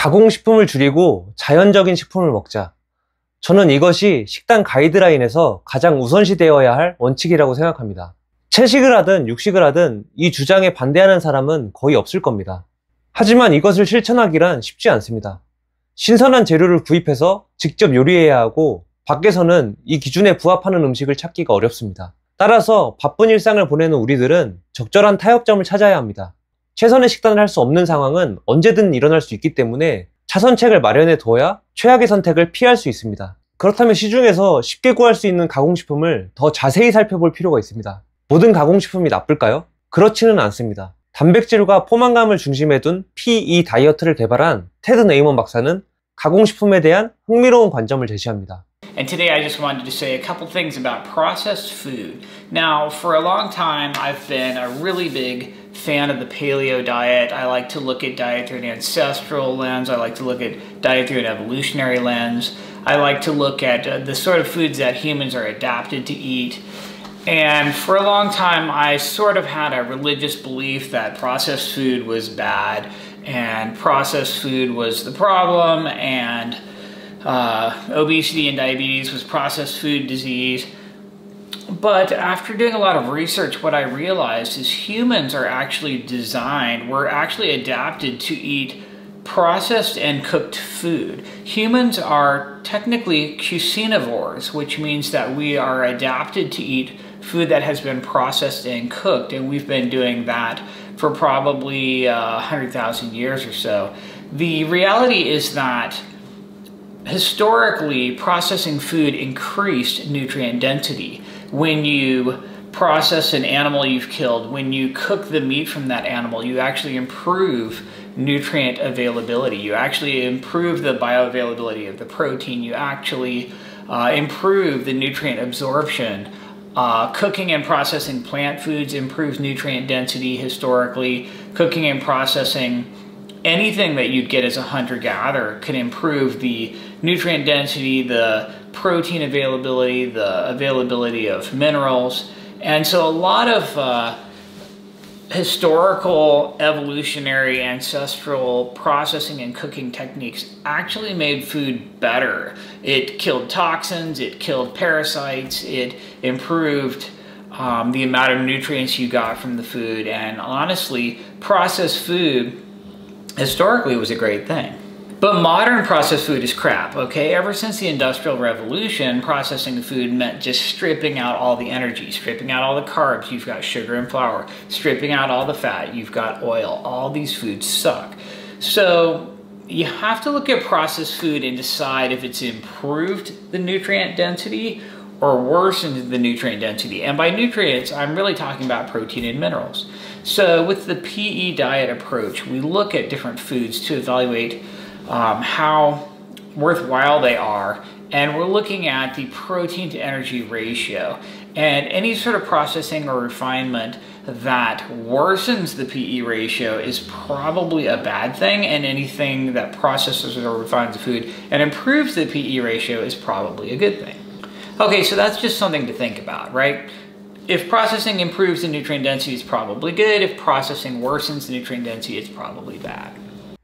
가공식품을 줄이고 자연적인 식품을 먹자. 저는 이것이 식단 가이드라인에서 가장 우선시되어야 할 원칙이라고 생각합니다. 채식을 하든 육식을 하든 이 주장에 반대하는 사람은 거의 없을 겁니다. 하지만 이것을 실천하기란 쉽지 않습니다. 신선한 재료를 구입해서 직접 요리해야 하고 밖에서는 이 기준에 부합하는 음식을 찾기가 어렵습니다. 따라서 바쁜 일상을 보내는 우리들은 적절한 타협점을 찾아야 합니다. 최선의 식단을 할 수 없는 상황은 언제든 일어날 수 있기 때문에 차선책을 마련해 둬야 최악의 선택을 피할 수 있습니다. 그렇다면 시중에서 쉽게 구할 수 있는 가공식품을 더 자세히 살펴볼 필요가 있습니다. 모든 가공식품이 나쁠까요? 그렇지는 않습니다. 단백질과 포만감을 중심에 둔 PE 다이어트를 개발한 테드 네이먼 박사는 가공식품에 대한 흥미로운 관점을 제시합니다. And today I just wanted to say a couple things about processed food. Now, for a long time, I've been a really big fan of the paleo diet. I like to look at diet through an ancestral lens. I like to look at diet through an evolutionary lens. I like to look at the sort of foods that humans are adapted to eat. And for a long time, I sort of had a religious belief that processed food was bad and processed food was the problem, and obesity and diabetes was processed food disease. But after doing a lot of research, what I realized is humans are actually designed, we're actually adapted to eat processed and cooked food. Humans are technically cuisinivores, which means that we are adapted to eat food that has been processed and cooked, and we've been doing that for probably 100,000 years or so. The reality is that historically, processing food increased nutrient density. When you process an animal you've killed, when you cook the meat from that animal, you actually improve nutrient availability. You actually improve the bioavailability of the protein. You actually improve the nutrient absorption. Cooking and processing plant foods improves nutrient density historically. Cooking and processing anything that you'd get as a hunter-gatherer can improve the nutrient density, the protein availability, the availability of minerals. And so a lot of historical, evolutionary, ancestral processing and cooking techniques actually made food better. It killed toxins, it killed parasites, it improved the amount of nutrients you got from the food, and honestly, processed food historically was a great thing. But modern processed food is crap, okay? Ever since the Industrial Revolution, processing food meant just stripping out all the energy, stripping out all the carbs, you've got sugar and flour, stripping out all the fat, you've got oil. All these foods suck. So you have to look at processed food and decide if it's improved the nutrient density or worsened the nutrient density. And by nutrients, I'm really talking about protein and minerals. So with the PE diet approach, we look at different foods to evaluate how worthwhile they are, and we're looking at the protein to energy ratio. And any sort of processing or refinement that worsens the PE ratio is probably a bad thing, and anything that processes or refines the food and improves the PE ratio is probably a good thing. Okay, so that's just something to think about, right? If processing improves the nutrient density, it's probably good. If processing worsens the nutrient density, it's probably bad.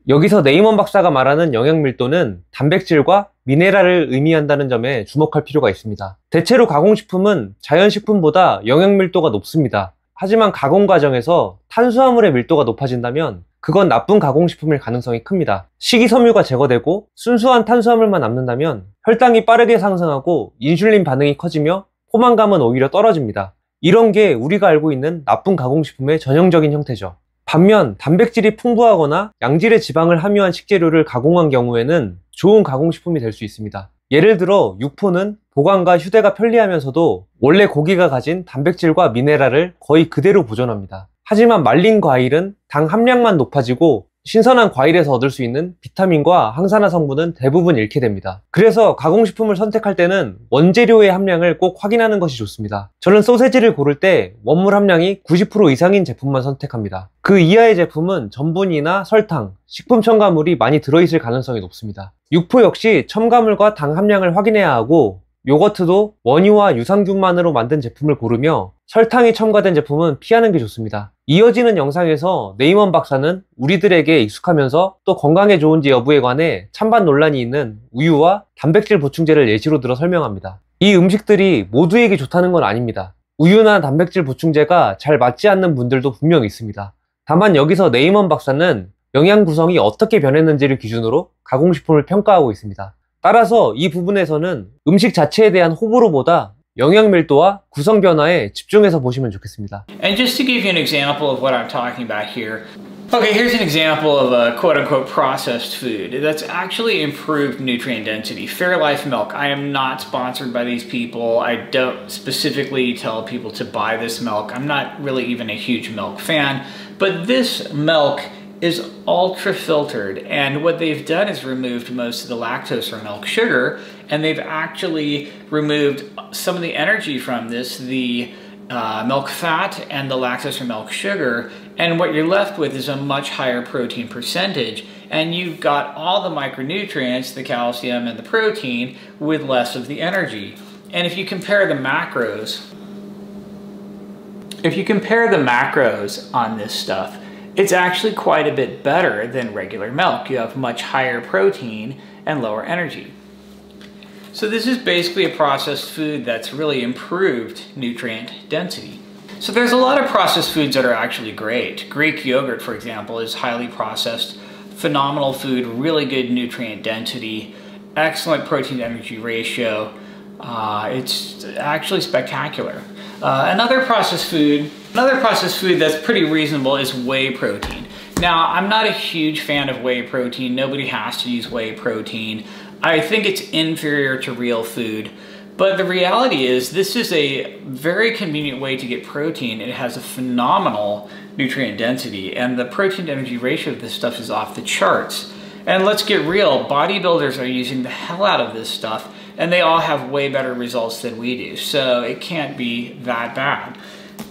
여기서 네이먼 박사가 말하는 영양 밀도는 단백질과 미네랄을 의미한다는 점에 주목할 필요가 있습니다. 대체로 가공식품은 자연식품보다 영양 밀도가 높습니다. 하지만 가공 과정에서 탄수화물의 밀도가 높아진다면 그건 나쁜 가공식품일 가능성이 큽니다. 식이섬유가 제거되고 순수한 탄수화물만 남는다면 혈당이 빠르게 상승하고 인슐린 반응이 커지며 포만감은 오히려 떨어집니다. 이런 게 우리가 알고 있는 나쁜 가공식품의 전형적인 형태죠. 반면 단백질이 풍부하거나 양질의 지방을 함유한 식재료를 가공한 경우에는 좋은 가공식품이 될 수 있습니다. 예를 들어 육포는 보관과 휴대가 편리하면서도 원래 고기가 가진 단백질과 미네랄을 거의 그대로 보존합니다. 하지만 말린 과일은 당 함량만 높아지고 신선한 과일에서 얻을 수 있는 비타민과 항산화 성분은 대부분 잃게 됩니다. 그래서 가공식품을 선택할 때는 원재료의 함량을 꼭 확인하는 것이 좋습니다. 저는 소세지를 고를 때 원물 함량이 90% 이상인 제품만 선택합니다. 그 이하의 제품은 전분이나 설탕, 식품 첨가물이 많이 들어있을 가능성이 높습니다. 육포 역시 첨가물과 당 함량을 확인해야 하고 요거트도 원유와 유산균만으로 만든 제품을 고르며 설탕이 첨가된 제품은 피하는 게 좋습니다. 이어지는 영상에서 네이먼 박사는 우리들에게 익숙하면서 또 건강에 좋은지 여부에 관해 찬반 논란이 있는 우유와 단백질 보충제를 예시로 들어 설명합니다. 이 음식들이 모두에게 좋다는 건 아닙니다. 우유나 단백질 보충제가 잘 맞지 않는 분들도 분명히 있습니다. 다만 여기서 네이먼 박사는 영양 구성이 어떻게 변했는지를 기준으로 가공식품을 평가하고 있습니다. 따라서 이 부분에서는 음식 자체에 대한 호불호보다 영양 밀도와 구성 변화에 집중해서 보시면 좋겠습니다. And just to give you an example of what I'm talking about here. Okay, here's an example of a quote-unquote processed food that's actually improved nutrient density. Fairlife milk. I am not sponsored by these people. I don't specifically tell people to buy this milk. I'm not really even a huge milk fan. But this milk is ultra filtered, and what they've done is removed most of the lactose or milk sugar, and they've actually removed some of the energy from this, the milk fat and the lactose or milk sugar, and what you're left with is a much higher protein percentage, and you've got all the micronutrients, the calcium and the protein, with less of the energy. And if you compare the macros, on this stuff, it's actually quite a bit better than regular milk. You have much higher protein and lower energy. So this is basically a processed food that's really improved nutrient density. So there's a lot of processed foods that are actually great. Greek yogurt, for example, is highly processed, phenomenal food, really good nutrient density, excellent protein to energy ratio. It's actually spectacular. Another processed food that's pretty reasonable is whey protein. Now, I'm not a huge fan of whey protein. Nobody has to use whey protein. I think it's inferior to real food. But the reality is this is a very convenient way to get protein. It has a phenomenal nutrient density, and the protein to energy ratio of this stuff is off the charts. And let's get real, bodybuilders are using the hell out of this stuff, and they all have way better results than we do. So it can't be that bad.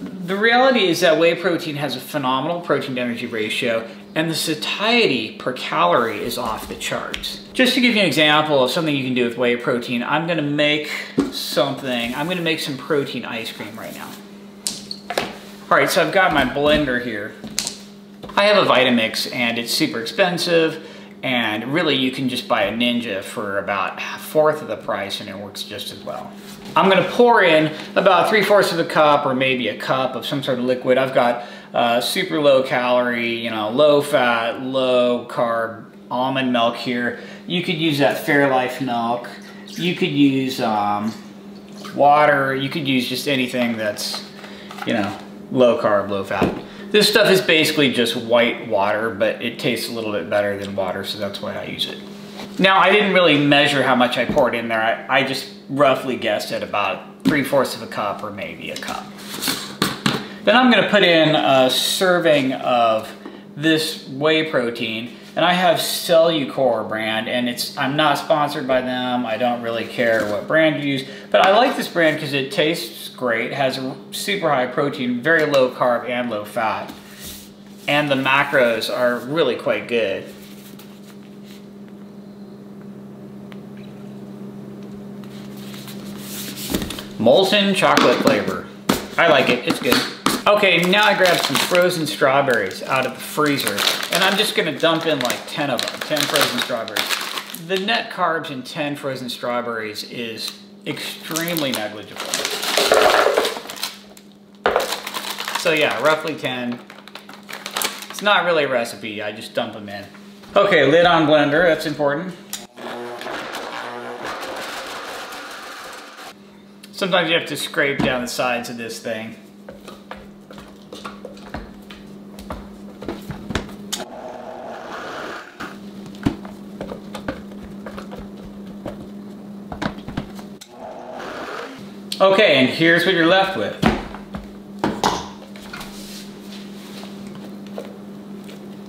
The reality is that whey protein has a phenomenal protein to energy ratio, and the satiety per calorie is off the charts. Just to give you an example of something you can do with whey protein, I'm gonna make some protein ice cream right now. All right, so I've got my blender here. I have a Vitamix, and it's super expensive, and really you can just buy a Ninja for about a fourth of the price, and it works just as well. I'm gonna pour in about 3/4 of a cup or maybe a cup of some sort of liquid. I've got super low calorie, low fat, low carb almond milk here. You could use that Fairlife milk. You could use water. You could use just anything that's, low carb, low fat. This stuff is basically just white water, but it tastes a little bit better than water, so that's why I use it. Now, I didn't really measure how much I poured in there. I just roughly guessed at about 3/4 of a cup or maybe a cup. Then I'm gonna put in a serving of this whey protein, and I have Cellucor brand, and I'm not sponsored by them. I don't really care what brand you use, but I like this brand because it tastes great, has a super high protein, very low carb and low fat, and the macros are really quite good. Molten chocolate flavor. I like it, it's good. Okay, now I grabbed some frozen strawberries out of the freezer, and I'm just gonna dump in like 10 of them, 10 frozen strawberries. The net carbs in 10 frozen strawberries is extremely negligible. So yeah, roughly 10. It's not really a recipe, I just dump them in. Okay, lid on blender, that's important. Sometimes you have to scrape down the sides of this thing. Okay, and here's what you're left with.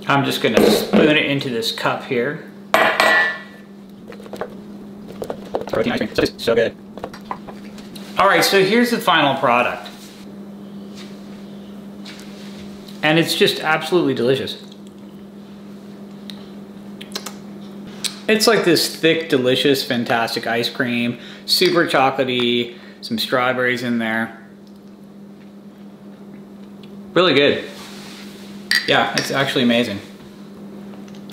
I'm just gonna spoon it into this cup here. Protein ice cream, so good. All right, so here's the final product. And it's just absolutely delicious. It's like this thick, delicious, fantastic ice cream, super chocolatey, some strawberries in there. Really good. Yeah, it's actually amazing.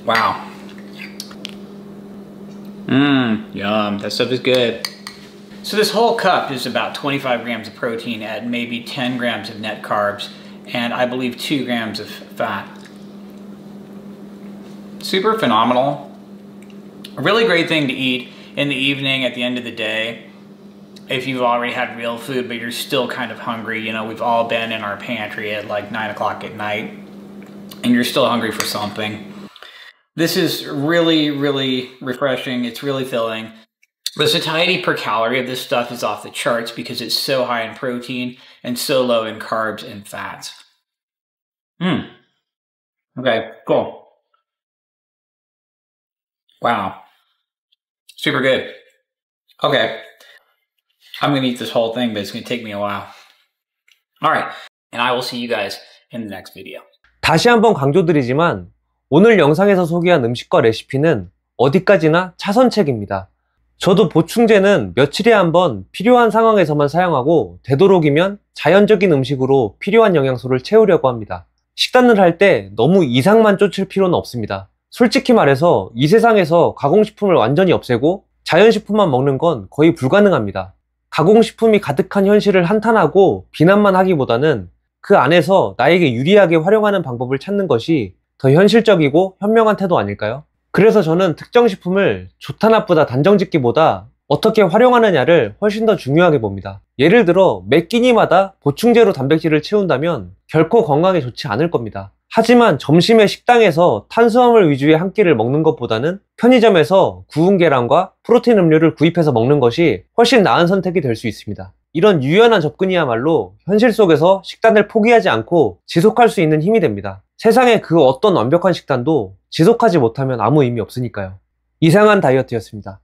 Wow. Yum. That stuff is good. So this whole cup is about 25 grams of protein at maybe 10 grams of net carbs, and I believe 2 grams of fat. Super phenomenal. A really great thing to eat in the evening at the end of the day. If you've already had real food, but you're still kind of hungry, you know, we've all been in our pantry at like 9 o'clock at night, and you're still hungry for something. This is really, really refreshing. It's really filling. The satiety per calorie of this stuff is off the charts because it's so high in protein and so low in carbs and fats. Okay, cool. Wow. Super good. Okay. I'm gonna eat this whole thing, but it's gonna take me a while. All right, and I will see you guys in the next video. 다시 한번 강조드리지만 오늘 영상에서 소개한 음식과 레시피는 어디까지나 차선책입니다. 저도 보충제는 며칠에 한번 필요한 상황에서만 사용하고 되도록이면 자연적인 음식으로 필요한 영양소를 채우려고 합니다. 식단을 할 때 너무 이상만 쫓을 필요는 없습니다. 솔직히 말해서 이 세상에서 가공식품을 완전히 없애고 자연식품만 먹는 건 거의 불가능합니다. 가공식품이 가득한 현실을 한탄하고 비난만 하기보다는 그 안에서 나에게 유리하게 활용하는 방법을 찾는 것이 더 현실적이고 현명한 태도 아닐까요? 그래서 저는 특정 식품을 좋다 나쁘다 단정짓기보다 어떻게 활용하느냐를 훨씬 더 중요하게 봅니다. 예를 들어 매 끼니마다 보충제로 단백질을 채운다면 결코 건강에 좋지 않을 겁니다. 하지만 점심에 식당에서 탄수화물 위주의 한 끼를 먹는 것보다는 편의점에서 구운 계란과 프로테인 음료를 구입해서 먹는 것이 훨씬 나은 선택이 될 수 있습니다. 이런 유연한 접근이야말로 현실 속에서 식단을 포기하지 않고 지속할 수 있는 힘이 됩니다. 세상에 그 어떤 완벽한 식단도 지속하지 못하면 아무 의미 없으니까요. 이상한 다이어트였습니다.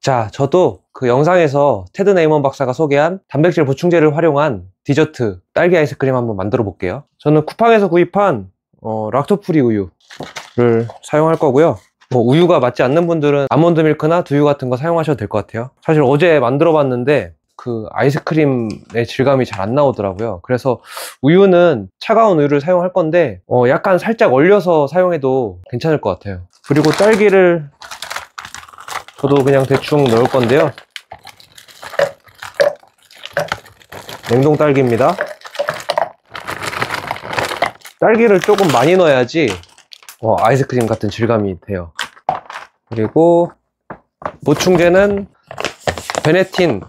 자, 저도 그 영상에서 테드 네이먼 박사가 소개한 단백질 보충제를 활용한 디저트 딸기 아이스크림 한번 만들어 볼게요. 저는 쿠팡에서 구입한 락토프리 우유를 사용할 거고요. 뭐 우유가 맞지 않는 분들은 아몬드 밀크나 두유 같은 거 사용하셔도 될 것 같아요. 사실 어제 만들어 봤는데 그 아이스크림의 질감이 잘 안 나오더라고요. 그래서 우유는 차가운 우유를 사용할 건데 약간 살짝 얼려서 사용해도 괜찮을 것 같아요. 그리고 딸기를 저도 그냥 대충 넣을 건데요. 냉동 딸기입니다. 딸기를 조금 많이 넣어야지 아이스크림 같은 질감이 돼요. 그리고 보충제는 베네틴,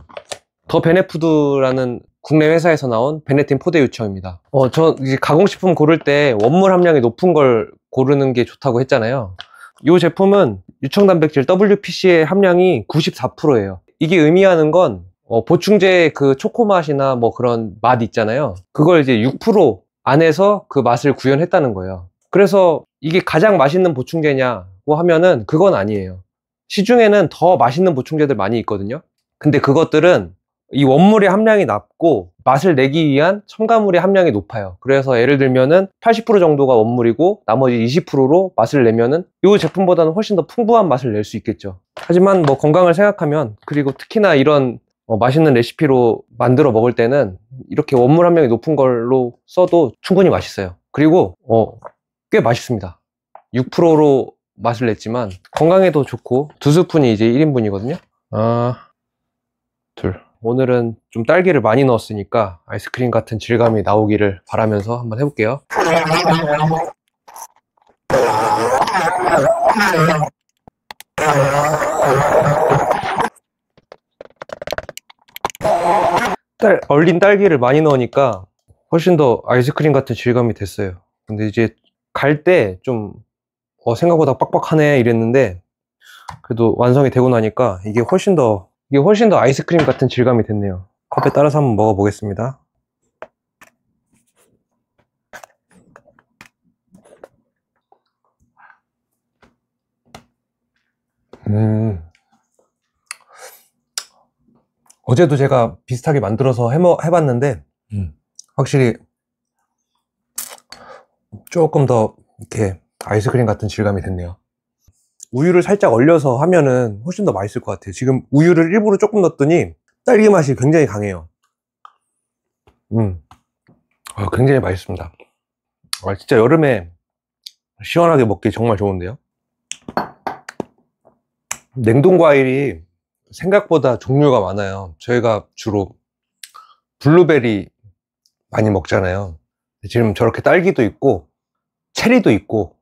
더 베네푸드라는 국내 회사에서 나온 베네틴 포대 유청입니다. 저 이제 가공식품 고를 때 원물 함량이 높은 걸 고르는 게 좋다고 했잖아요. 이 제품은 유청 단백질 WPC의 함량이 94%예요. 이게 의미하는 건 보충제 그 초코 맛이나 뭐 그런 맛 있잖아요. 그걸 이제 6% 안에서 그 맛을 구현했다는 거예요. 그래서 이게 가장 맛있는 보충제냐고 하면은 그건 아니에요. 시중에는 더 맛있는 보충제들 많이 있거든요. 근데 그것들은 이 원물의 함량이 낮고 맛을 내기 위한 첨가물의 함량이 높아요. 그래서 예를 들면은 80% 정도가 원물이고 나머지 20%로 맛을 내면은 이 제품보다는 훨씬 더 풍부한 맛을 낼 수 있겠죠. 하지만 뭐 건강을 생각하면, 그리고 특히나 이런 맛있는 레시피로 만들어 먹을 때는 이렇게 원물 함량이 높은 걸로 써도 충분히 맛있어요. 그리고 꽤 맛있습니다. 6%로 맛을 냈지만 건강에도 좋고 2스푼이 이제 1인분이거든요. 오늘은 좀 딸기를 많이 넣었으니까 아이스크림 같은 질감이 나오기를 바라면서 한번 해볼게요. 얼린 딸기를 많이 넣으니까 훨씬 더 아이스크림 같은 질감이 됐어요. 근데 이제 갈 때 좀 생각보다 빡빡하네 이랬는데 그래도 완성이 되고 나니까 이게 훨씬 더 아이스크림 같은 질감이 됐네요. 컵에 따라서 한번 먹어보겠습니다. 어제도 제가 비슷하게 만들어서 해봤는데 확실히 조금 더 이렇게 아이스크림 같은 질감이 됐네요. 우유를 살짝 얼려서 하면은 훨씬 더 맛있을 것 같아요. 지금 우유를 일부러 조금 넣었더니 딸기 맛이 굉장히 강해요. 굉장히 맛있습니다. 진짜 여름에 시원하게 먹기 정말 좋은데요. 냉동 과일이 생각보다 종류가 많아요. 저희가 주로 블루베리 많이 먹잖아요. 지금 저렇게 딸기도 있고 체리도 있고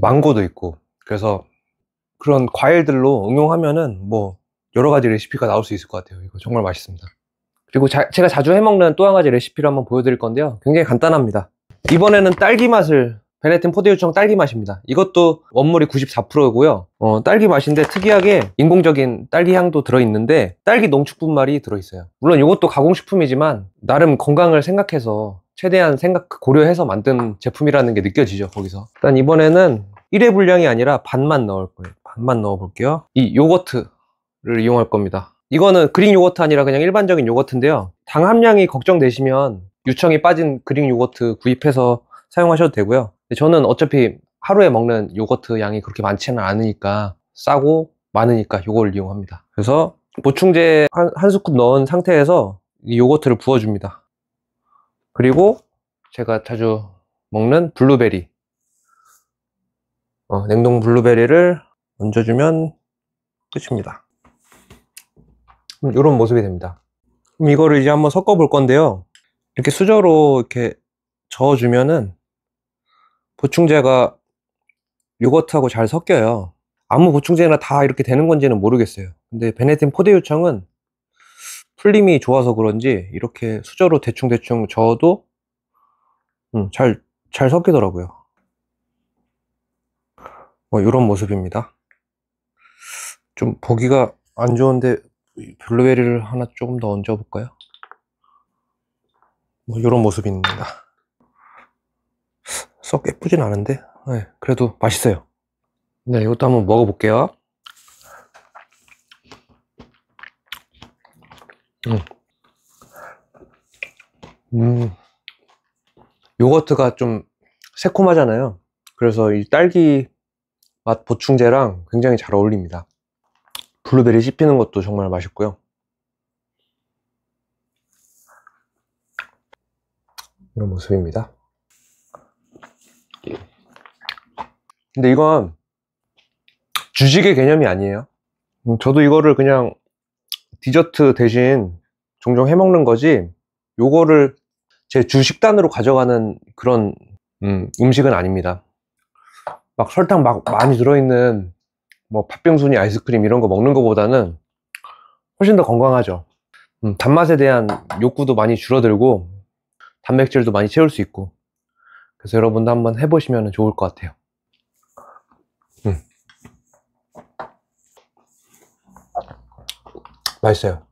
망고도 있고, 그래서 그런 과일들로 응용하면은 뭐 여러 가지 레시피가 나올 수 있을 것 같아요. 이거 정말 맛있습니다. 그리고 제가 자주 해먹는 또 한 가지 레시피를 한번 보여드릴 건데요. 굉장히 간단합니다. 이번에는 딸기 맛을, 베네튼 포드 요청 딸기 맛입니다. 이것도 원물이 94%고요. 딸기 맛인데 특이하게 인공적인 딸기 향도 들어있는데 딸기 농축분말이 들어있어요. 물론 이것도 가공식품이지만 나름 건강을 생각해서 최대한 고려해서 만든 제품이라는 게 느껴지죠, 거기서. 일단 이번에는 1회 분량이 아니라 반만 넣을 거예요. 반만 넣어 볼게요. 이 요거트를 이용할 겁니다. 이거는 그릭 요거트 아니라 그냥 일반적인 요거트인데요. 당 함량이 걱정되시면 유청이 빠진 그릭 요거트 구입해서 사용하셔도 되고요. 저는 어차피 하루에 먹는 요거트 양이 그렇게 많지는 않으니까, 싸고 많으니까 요걸 이용합니다. 그래서 보충제 한 스쿱 넣은 상태에서 이 요거트를 부어줍니다. 그리고 제가 자주 먹는 블루베리, 냉동 블루베리를 얹어주면 끝입니다. 이런 모습이 됩니다. 그럼 이거를 이제 한번 섞어 볼 건데요. 이렇게 수저로 이렇게 저어주면은 보충제가 요거트하고 잘 섞여요. 아무 보충제나 다 이렇게 되는 건지는 모르겠어요. 근데 베네튼 포드 요청은 풀림이 좋아서 그런지 이렇게 수저로 대충 저어도 잘 섞이더라고요. 이런 모습입니다. 좀 보기가 안 좋은데 블루베리를 하나 조금 더 얹어 볼까요? 이런 모습입니다. 썩 예쁘진 않은데 그래도 맛있어요. 네, 이것도 한번 먹어 볼게요. 요거트가 좀 새콤하잖아요. 그래서 이 딸기 맛 보충제랑 굉장히 잘 어울립니다. 블루베리 씹히는 것도 정말 맛있고요. 이런 모습입니다. 근데 이건 주식의 개념이 아니에요. 저도 이거를 그냥 디저트 대신 종종 해먹는 거지, 요거를 제 주 식단으로 가져가는 그런 음식은 아닙니다. 막 설탕 막 많이 들어있는 뭐 팥빙수니 아이스크림 이런 거 먹는 거보다는 훨씬 더 건강하죠. 단맛에 대한 욕구도 많이 줄어들고 단백질도 많이 채울 수 있고, 그래서 여러분도 한번 해보시면 좋을 것 같아요. 맛있어요.